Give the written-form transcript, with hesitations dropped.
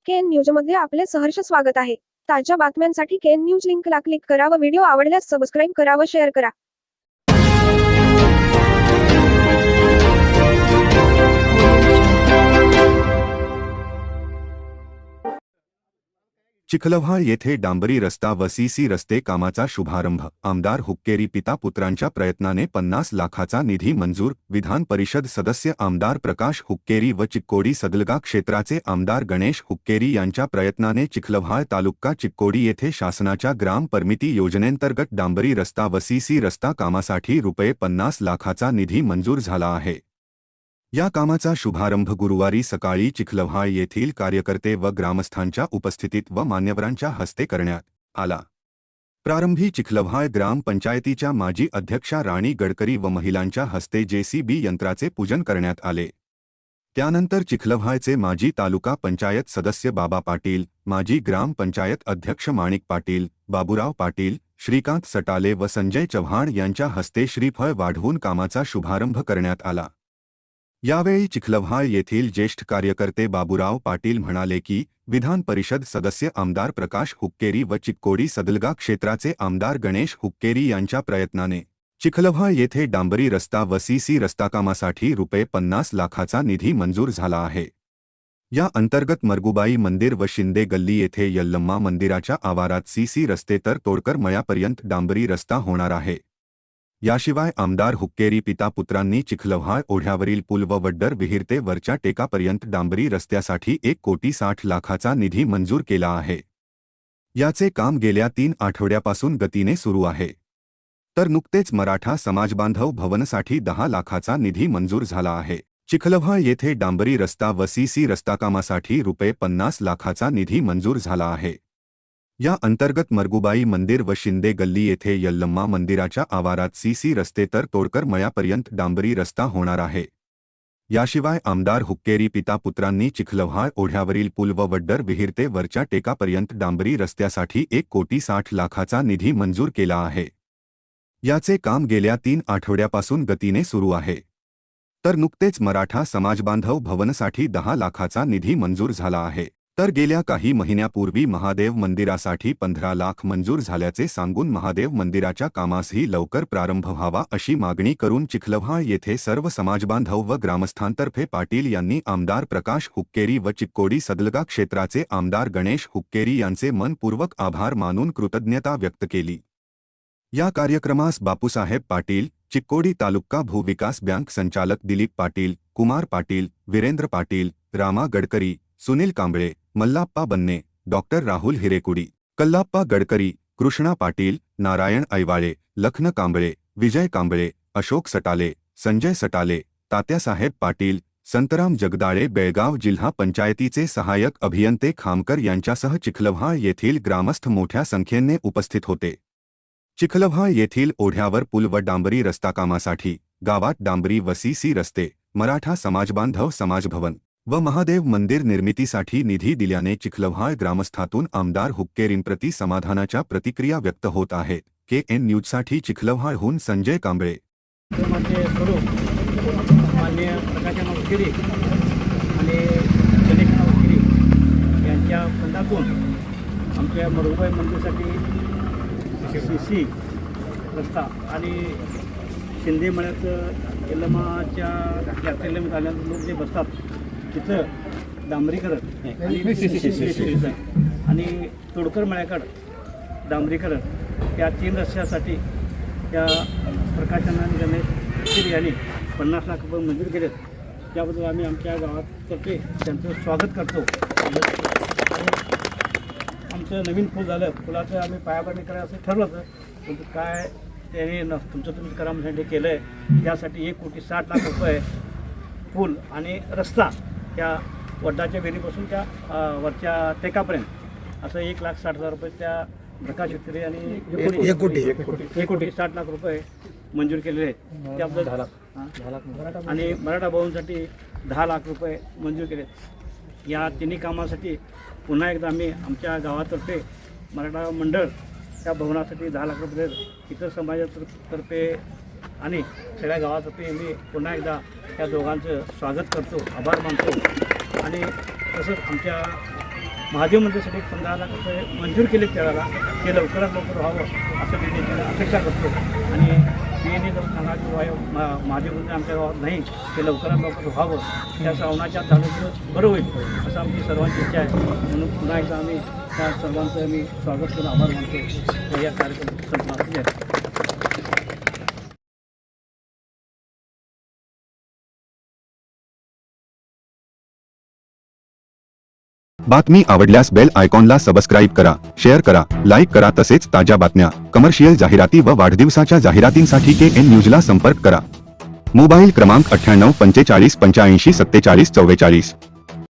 KN न्यूजमध्ये आपले सहर्ष स्वागत आहे। ताज्या बातम्यांसाठी केएन न्यूज लिंकला क्लिक करा व व्हिडिओ आवडल्यास सबस्क्राईब करा व शेअर करा। चिखलव्हाळ येथे डांबरी रस्ता व सीसी रस्ते कामाचा शुभारंभ। आमदार हुक्केरी पिता पुत्रांच्या प्रयत्नाने 50 लाखाचा निधी मंजूर। विधान परिषद सदस्य आमदार प्रकाश हुक्केरी व चिक्कोडी सदलगा क्षेत्राचे आमदार गणेश हुक्केरी यांच्या प्रयत्नाने चिखलव्हाळ तालुका चिक्कोडी येथे शासनाच्या ग्राम परमिती योजनेंतर्गत डांबरी रस्ता व सीसी रस्ता कामासाठी ₹50 लाखाचा निधी मंजूर झाला आहे। या कामाचा शुभारंभ गुरुवारी सकाळी चिखलव्हाळ येथील कार्यकर्ते व ग्रामस्थांच्या उपस्थितीत व मान्यवरांच्या हस्ते करण्यात आला। प्रारंभी चिखलव्हाळ ग्रामपंचायतीच्या माजी अध्यक्षा राणी गडकरी व महिलांच्या हस्ते जेसीबी यंत्राचे पूजन करण्यात आले। त्यानंतर चिखलव्हाळचे माजी तालुका पंचायत सदस्य बाबा पाटील, माजी ग्रामपंचायत अध्यक्ष माणिक पाटील, बाबूराव पाटील, श्रीकांत सटाले व संजय चव्हाण यांच्या हस्ते श्रीफळ वाढवून कामाचा शुभारंभ करण्यात आला। यावेळी चिखलव्हाळ येथील ज्येष्ठ कार्यकर्ते बाबूराव पाटील म्हणाले की विधान परिषद सदस्य आमदार प्रकाश हुक्केरी व चिक्कोडी सदलगा क्षेत्राचे आमदार गणेश हुक्केरी यांच्या प्रयत्नाने चिखलव्हाळ येथे डांबरी रस्ता व सीसी रस्ता कामासाठी ₹50 लाखाचा निधी मंजूर झाला आहे। या अंतर्गत मरगुबाई मंदिर व शिंदे गल्ली येथे यल्लम्मा मंदिराच्या आवारात सीसी रस्ते तर तोडकर मळ्यापर्यंत डांबरी रस्ता होणार आहे। याशिवाय आमदार हुक्केरी पिता पुत्रांनी चिखलव्हाळ ओढ्यावरील पूल व वड्डर विहीर ते वरच्या टेकापर्यंत डांबरी रस्त्यासाठी ₹1,60,00,000चा निधी मंजूर केला आहे। याचे काम गेल्या 3 आठवड्यापासून गतीने सुरू आहे। तर नुकतेच मराठा समाजबांधव भवनसाठी 10 लाखाचा निधी मंजूर झाला आहे। चिखलव्हाळ येथे डांबरी रस्ता व सीसी रस्ता कामासाठी ₹50 लाखाचा निधी मंजूर झाला आहे। या अंतर्गत मरगुबाई मंदिर व शिंदे गल्ली येथे यल्लम्मा मंदिराच्या आवारात सीसी रस्ते तर तोडकर मळ्यापर्यंत डांबरी रस्ता होणार आहे। याशिवाय आमदार हुक्केरी पिता पुत्रांनी चिखलव्हाळ ओढ्यावरील पूल व वड्डर विहीर ते वरच्या टेकापर्यंत डांबरी रस्त्यासाठी ₹1,60,00,000चा निधी मंजूर केला आहे। याचे काम गेल्या 3 आठवड्यापासून गतीने सुरू आहे। तर नुकतेच मराठा समाजबांधव भवनसाठी 10 लाखाचा निधी मंजूर झाला आहे। तर गेल्या काही महिन्यापूर्वी महादेव मंदिरासाठी 15 लाख मंजूर झाल्याचे सांगून महादेव मंदिराच्या कामासही लवकर प्रारंभ व्हावा अशी मागणी करून चिखलव्हाळ येथे सर्व समाजबांधव व ग्रामस्थांतर्फे पाटील यांनी आमदार प्रकाश हुक्केरी व चिक्कोडी सदलगा क्षेत्राचे आमदार गणेश हुक्केरी यांचे मनपूर्वक आभार मानून कृतज्ञता व्यक्त केली। या कार्यक्रमास बापूसाहेब पाटील, चिक्कोडी तालुका भूविकास बँक संचालक दिलीप पाटील, कुमार पाटील, वीरेंद्र पाटील, रामा गडकरी, सुनील कांबळे, मल्लाप्पा बन्ने, डॉक्टर राहुल हिरेकुडी, कल्लाप्पा गडकरी, कृष्णा पाटील, नारायण ऐवाळे, लखन कांबळे, विजय कांबळे, अशोक सटाले, संजय सटाले, तात्यासाहेब पाटील, संतराम जगदाळे, बेळगाव जिल्हा पंचायतीचे सहाय्यक अभियंते खामकर यांच्यासह चिखलव्हाळ येथील ग्रामस्थ मोठ्या संख्येने उपस्थित होते। चिखलव्हाळ येथील ओढ्यावर पूल व डांबरी रस्ता कामासाठी गावात डांबरी व सीसी रस्ते, मराठा समाजबांधव समाजभवन व महादेव मंदिर निर्मितीसाठी निधी दिल्याने चिखलव्हाळ ग्रामस्थातून आमदार हुक्केरींप्रती समाधानाच्या प्रतिक्रिया व्यक्त होत आहेत। केएन न्यूजसाठी चिखलव्हाळहून संजय कांबळे। माननीय प्रकाश हुक्केरी आणि गणेश हुक्केरी यांच्या फंडातून आमच्या मरगुबाई मंदिरासाठी सीसी रस्ता आणि शिंदे मळ्याचं यल्लम्माच्या यात्रेला लोक जे बसतात तिथं डांबरीकरण आणि तोडकर मळ्याकडं डांबरीकरण या 3 रस्त्यासाठी त्या प्रकाशानं आणि गणेश हुक्केरी यांनी 50 लाख रुपये मंजूर केलेत। त्याबद्दल आम्ही आमच्या गावातर्फे त्यांचं स्वागत करतो। आमचं नवीन पूल झालं, पुलाचं आम्ही पायाभरणी करायचं असं ठरलं होतं, पण काय त्याने तुमचं तुम्ही करा म्हणून केलं आहे। त्यासाठी ₹1,60,00,000 रुपये पूल आणि रस्ता त्या वड्डाच्या विहिरीपासून त्या वरच्या टेकापर्यंत असं ₹1,60,000 रुपये त्या प्रकाश हुक्केरी आणि ₹1,60,00,000 रुपये मंजूर केलेले आहेत। त्याबद्दल 10 लाख आणि मराठा भवनसाठी 10 लाख रुपये मंजूर केले। या तिन्ही कामासाठी पुन्हा एकदा आम्ही आमच्या गावातर्फे मराठा मंडळ त्या भवनासाठी 10 लाख रुपये, इतर समाजातर्फे आणि सगळ्या गावातर्फे मी पुन्हा एकदा त्या दोघांचं स्वागत करतो, आभार मानतो। आणि तसंच आमच्या महादेव मंदिरासाठी 15 लाख रुपये मंजूर केले त्याला, ते लवकरात लवकर व्हावं असं मी त्याची अपेक्षा करतो. आणि पीएने जर सांगा की महादेव मंदिर आमच्या गावात नाही, ते लवकरात लवकर व्हावं, त्या श्रावणाच्या 10 दिवस बरं होईल असं आमची सर्वांची इच्छा आहे. म्हणून पुन्हा एकदा आम्ही त्या सर्वांचं मी स्वागत करून आभार मानतो. या कार्यक्रम संपला आहे. बातमी आवडल्यास बेल आयकॉनला सबस्क्राईब करा, शेअर करा, लाईक करा. तसेच ताज्या बातम्या, कमर्शियल जाहिराती व वाढदिवसाच्या जाहिरातींसाठी KN न्यूजला संपर्क करा. मोबाईल क्रमांक 98 45 85 47 44.